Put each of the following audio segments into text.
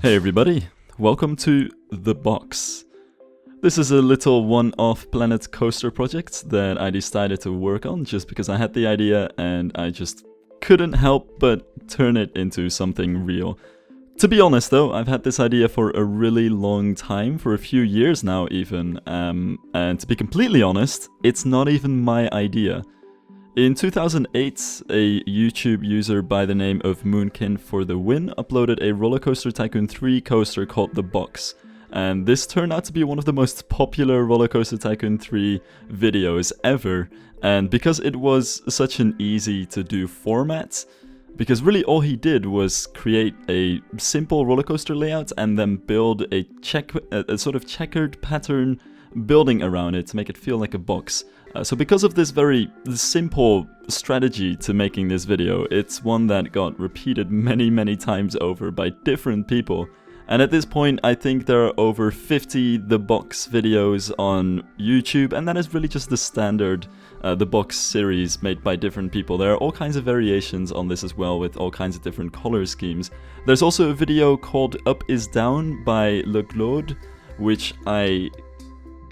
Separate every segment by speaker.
Speaker 1: Hey everybody, welcome to The Box. This is a little one-off planet coaster project that I decided to work on just because I had the idea and I just couldn't help but turn it into something real. To be honest though, I've had this idea for a really long time, for a few years now even, and to be completely honest, it's not even my idea. In 2008, a YouTube user by the name of Moonkin for the Win uploaded a Roller Coaster Tycoon 3 coaster called The Box. And this turned out to be one of the most popular Roller Coaster Tycoon 3 videos ever. And because it was such an easy to do format, because really all he did was create a simple roller coaster layout and then build a sort of checkered pattern building around it to make it feel like a box. So because of this very simple strategy to making this video, it's one that got repeated many times over by different people. And at this point, I think there are over 50 The Box videos on YouTube, and that is really just the standard The Box series made by different people. There are all kinds of variations on this as well, with all kinds of different color schemes. There's also a video called Up is Down by Le Claude, which I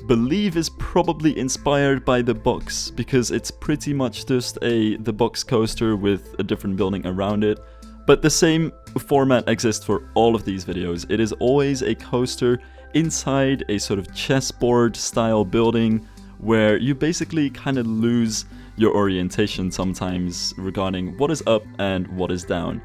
Speaker 1: believe is probably inspired by The Box, because it's pretty much just The Box coaster with a different building around it. But the same format exists for all of these videos. It is always a coaster inside a sort of chessboard style building where you basically kind of lose your orientation sometimes regarding what is up and what is down.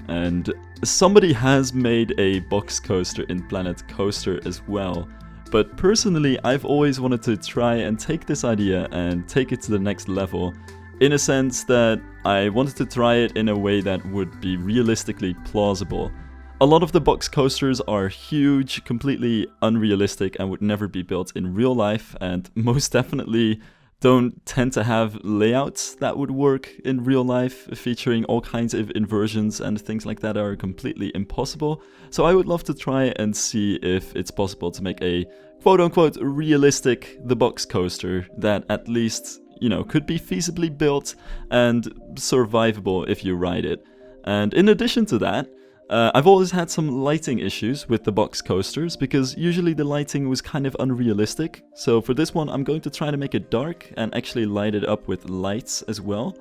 Speaker 1: And somebody has made a box coaster in Planet Coaster as well. But personally, I've always wanted to try and take this idea and take it to the next level, in a sense that I wanted to try it in a way that would be realistically plausible. A lot of the box coasters are huge, completely unrealistic, and would never be built in real life, and most definitely don't tend to have layouts that would work in real life, featuring all kinds of inversions and things like that are completely impossible. So I would love to try and see if it's possible to make a quote-unquote realistic The Box coaster that at least, you know, could be feasibly built and survivable if you ride it. And in addition to that, I've always had some lighting issues with the box coasters, because usually the lighting was kind of unrealistic. So for this one, I'm going to try to make it dark and actually light it up with lights as well.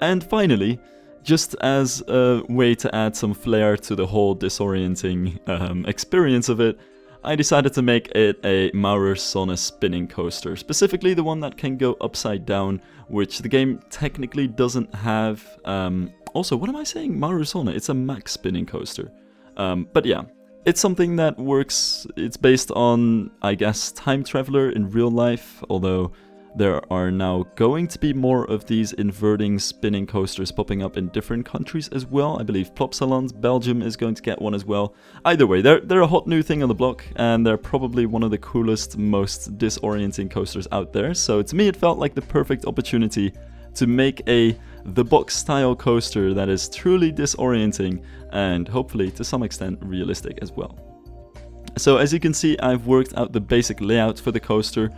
Speaker 1: And finally, just as a way to add some flair to the whole disorienting experience of it, I decided to make it a Maurer-Sonne spinning coaster, specifically the one that can go upside down, which the game technically doesn't have. Also, what am I saying? Maurer-Sonne, it's a max spinning coaster. But yeah, it's something that works. It's based on, I guess, Time Traveler in real life, although there are now going to be more of these inverting spinning coasters popping up in different countries as well. I believe Plopsaland, Belgium is going to get one as well. Either way, they're a hot new thing on the block, and they're probably one of the coolest, most disorienting coasters out there. So to me, it felt like the perfect opportunity to make a The Box style coaster that is truly disorienting and hopefully to some extent realistic as well. So as you can see, I've worked out the basic layout for the coaster.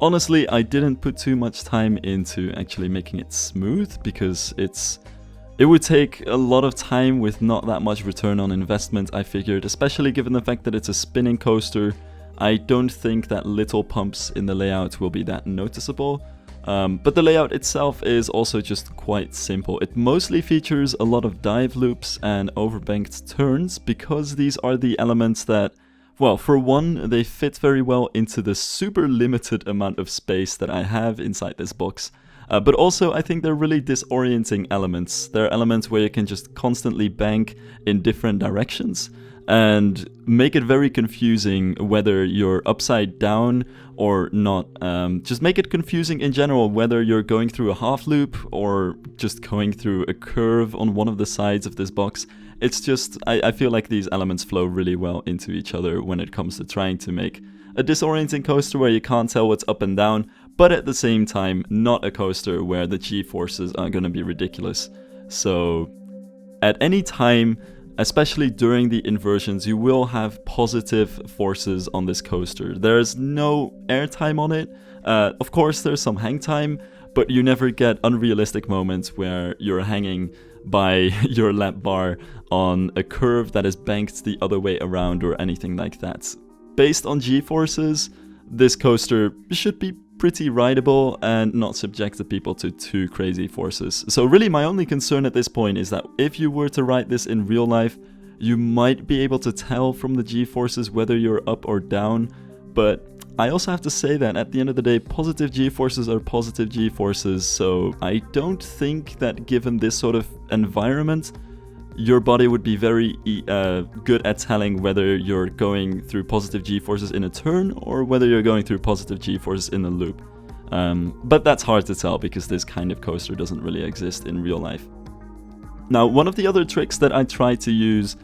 Speaker 1: Honestly, I didn't put too much time into actually making it smooth, because it would take a lot of time with not that much return on investment, I figured, especially given the fact that it's a spinning coaster. I don't think that little pumps in the layout will be that noticeable. But the layout itself is also just quite simple. It mostly features a lot of dive loops and overbanked turns, because these are the elements that, well, for one, they fit very well into the super limited amount of space that I have inside this box. But also, I think they're really disorienting elements. They're elements where you can just constantly bank in different directions and make it very confusing whether you're upside down or not. Just make it confusing in general whether you're going through a half loop or just going through a curve on one of the sides of this box. It's just, I feel like these elements flow really well into each other when it comes to trying to make a disorienting coaster where you can't tell what's up and down, but at the same time, not a coaster where the G-forces are going to be ridiculous. So at any time, especially during the inversions, you will have positive forces on this coaster. There's no airtime on it. Of course, there's some hang time, but you never get unrealistic moments where you're hanging by your lap bar on a curve that is banked the other way around or anything like that. Based on G-forces, this coaster should be pretty rideable and not subject the people to too crazy forces. So really my only concern at this point is that if you were to ride this in real life, you might be able to tell from the G-forces whether you're up or down, but I also have to say that at the end of the day, positive G-forces are positive G-forces, so I don't think that given this sort of environment, your body would be very good at telling whether you're going through positive G-forces in a turn or whether you're going through positive G-forces in a loop. But that's hard to tell because this kind of coaster doesn't really exist in real life. Now, one of the other tricks that I tried to use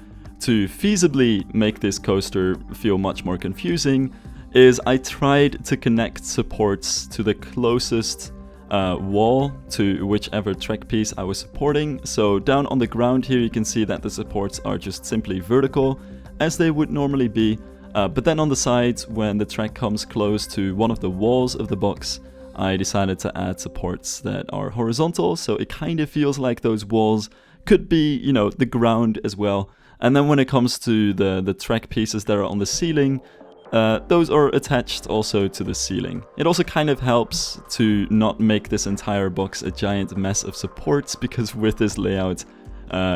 Speaker 1: to feasibly make this coaster feel much more confusing is I tried to connect supports to the closest wall to whichever track piece I was supporting. So down on the ground here you can see that the supports are just simply vertical as they would normally be, but then on the sides when the track comes close to one of the walls of the box, I decided to add supports that are horizontal, so it kind of feels like those walls could be, you know, the ground as well. And then when it comes to the track pieces that are on the ceiling, those are attached also to the ceiling. It also kind of helps to not make this entire box a giant mess of supports, because with this layout,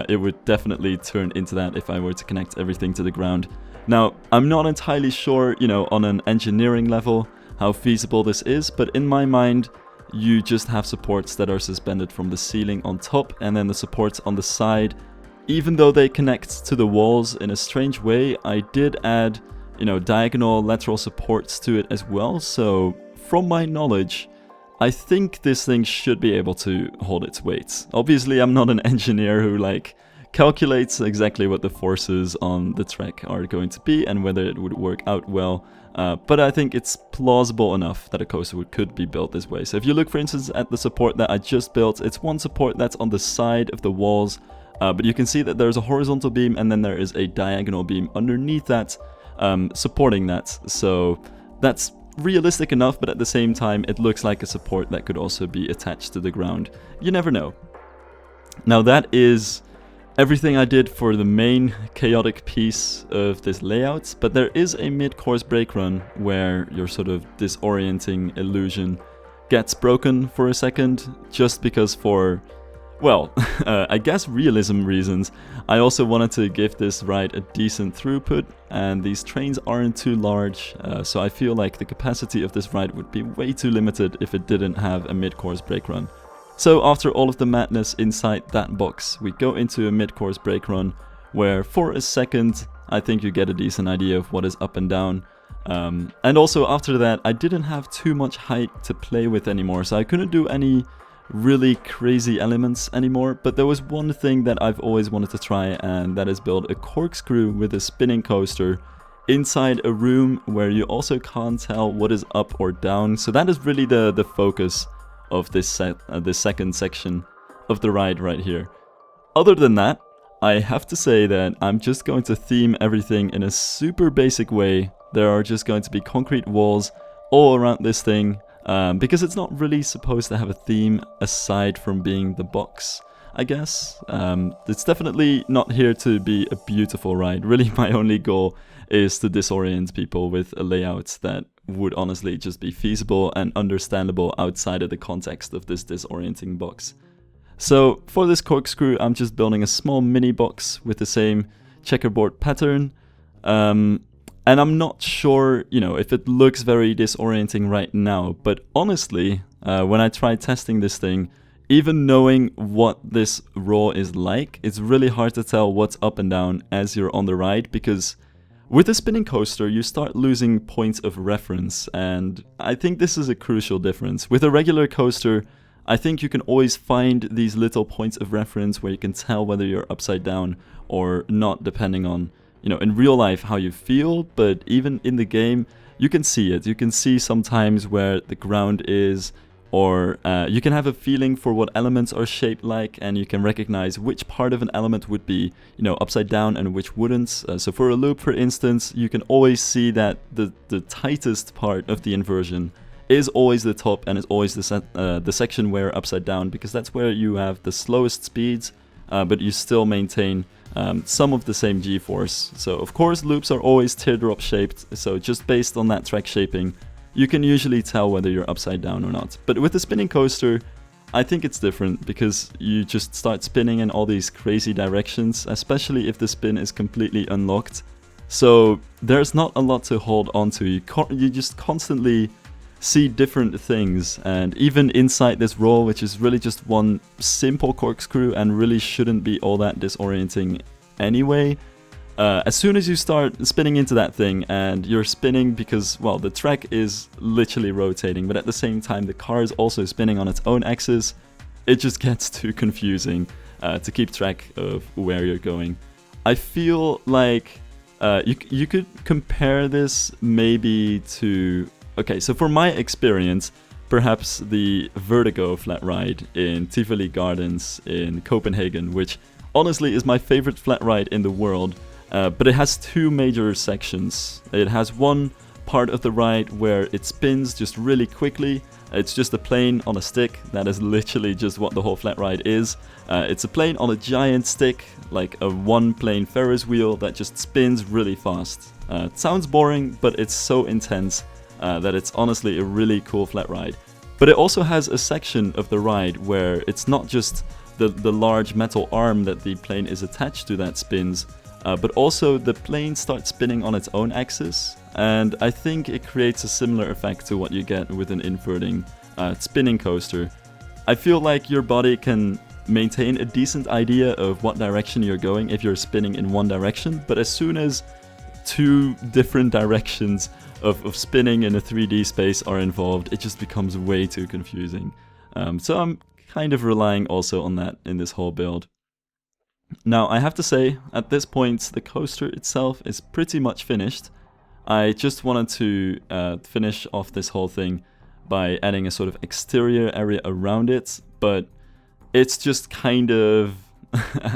Speaker 1: it would definitely turn into that if I were to connect everything to the ground. Now, I'm not entirely sure, you know, on an engineering level, how feasible this is, but in my mind, you just have supports that are suspended from the ceiling on top, and then the supports on the side. Even though they connect to the walls in a strange way, I did add, you know, diagonal lateral supports to it as well. So from my knowledge, I think this thing should be able to hold its weight. Obviously, I'm not an engineer who like calculates exactly what the forces on the track are going to be and whether it would work out well. But I think it's plausible enough that a coaster could be built this way. So if you look, for instance, at the support that I just built, it's one support that's on the side of the walls, but you can see that there's a horizontal beam and then there is a diagonal beam underneath that, supporting that. So that's realistic enough, but at the same time, it looks like a support that could also be attached to the ground. You never know. Now that is everything I did for the main chaotic piece of this layout, but there is a mid-course brake run where your sort of disorienting illusion gets broken for a second, just because for, well, I guess realism reasons, I also wanted to give this ride a decent throughput, and these trains aren't too large, so I feel like the capacity of this ride would be way too limited if it didn't have a mid-course brake run. So after all of the madness inside that box, we go into a mid-course brake run, where for a second, I think you get a decent idea of what is up and down. And also after that, I didn't have too much height to play with anymore, so I couldn't do any really crazy elements anymore. But there was one thing that I've always wanted to try, and that is build a corkscrew with a spinning coaster inside a room where you also can't tell what is up or down. So that is really the focus of this second section of the ride right here. Other than that, I have to say that I'm just going to theme everything in a super basic way. There are just going to be concrete walls all around this thing, because it's not really supposed to have a theme aside from being the box, I guess. It's definitely not here to be a beautiful ride. Really, my only goal is to disorient people with a layout that would honestly just be feasible and understandable outside of the context of this disorienting box. So for this corkscrew, I'm just building a small mini box with the same checkerboard pattern. And I'm not sure, you know, if it looks very disorienting right now, but honestly, when I tried testing this thing, even knowing what this raw is like, it's really hard to tell what's up and down as you're on the ride, because with a spinning coaster, you start losing points of reference, and I think this is a crucial difference. With a regular coaster, I think you can always find these little points of reference where you can tell whether you're upside down or not, depending on, you know, in real life how you feel, but even in the game, you can see it. You can see sometimes where the ground is, or you can have a feeling for what elements are shaped like, and you can recognize which part of an element would be, you know, upside down and which wouldn't. So for a loop, for instance, you can always see that the tightest part of the inversion is always the top and is always the section where upside down, because that's where you have the slowest speeds, but you still maintain some of the same g-force. So of course loops are always teardrop shaped, so just based on that track shaping, you can usually tell whether you're upside down or not. But with the spinning coaster, I think it's different, because you just start spinning in all these crazy directions, especially if the spin is completely unlocked. So there's not a lot to hold on to. You just constantly see different things, and even inside this roll, which is really just one simple corkscrew and really shouldn't be all that disorienting anyway, as soon as you start spinning into that thing and you're spinning because, well, the track is literally rotating, but at the same time the car is also spinning on its own axis, it just gets too confusing to keep track of where you're going. I feel like you could compare this maybe to... Okay, so for my experience, perhaps the Vertigo flat ride in Tivoli Gardens in Copenhagen, which honestly is my favorite flat ride in the world. But it has two major sections. It has one part of the ride where it spins just really quickly. It's just a plane on a stick. That is literally just what the whole flat ride is. It's a plane on a giant stick, like a one-plane Ferris wheel that just spins really fast. It sounds boring, but it's so intense that it's honestly a really cool flat ride. But it also has a section of the ride where it's not just the large metal arm that the plane is attached to that spins, but also the plane starts spinning on its own axis, and I think it creates a similar effect to what you get with an inverting spinning coaster. I feel like your body can maintain a decent idea of what direction you're going if you're spinning in one direction, but as soon as two different directions of spinning in a 3D space are involved, it just becomes way too confusing. So I'm kind of relying also on that in this whole build. Now, I have to say, at this point, the coaster itself is pretty much finished. I just wanted to finish off this whole thing by adding a sort of exterior area around it, but it's just kind of...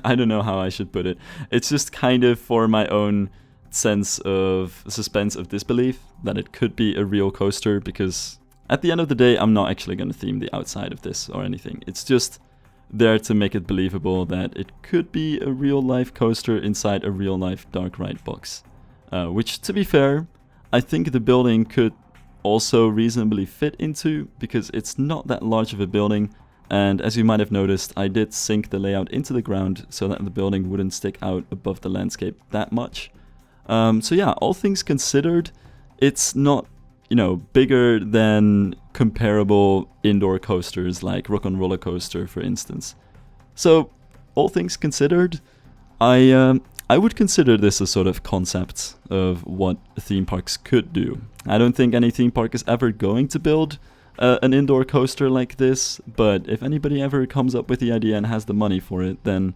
Speaker 1: I don't know how I should put it. It's just kind of for my own sense of suspense of disbelief that it could be a real coaster, because at the end of the day, I'm not actually going to theme the outside of this or anything. It's just there to make it believable that it could be a real-life coaster inside a real-life dark ride box. Which, to be fair, I think the building could also reasonably fit into, because it's not that large of a building, and as you might have noticed, I did sink the layout into the ground so that the building wouldn't stick out above the landscape that much. So yeah, all things considered, it's not, you know, bigger than comparable indoor coasters like Rock on Roller Coaster, for instance. So, all things considered, I would consider this a sort of concept of what theme parks could do. I don't think any theme park is ever going to build an indoor coaster like this, but if anybody ever comes up with the idea and has the money for it, then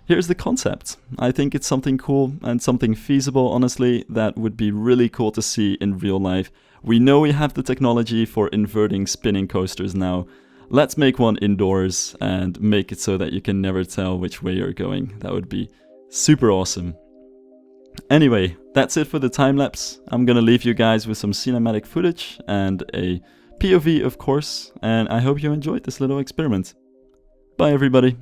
Speaker 1: here's the concept. I think it's something cool and something feasible, honestly, that would be really cool to see in real life. We know we have the technology for inverting spinning coasters now. Let's make one indoors and make it so that you can never tell which way you're going. That would be super awesome. Anyway, that's it for the time lapse. I'm gonna leave you guys with some cinematic footage and a POV, of course, and I hope you enjoyed this little experiment. Bye everybody.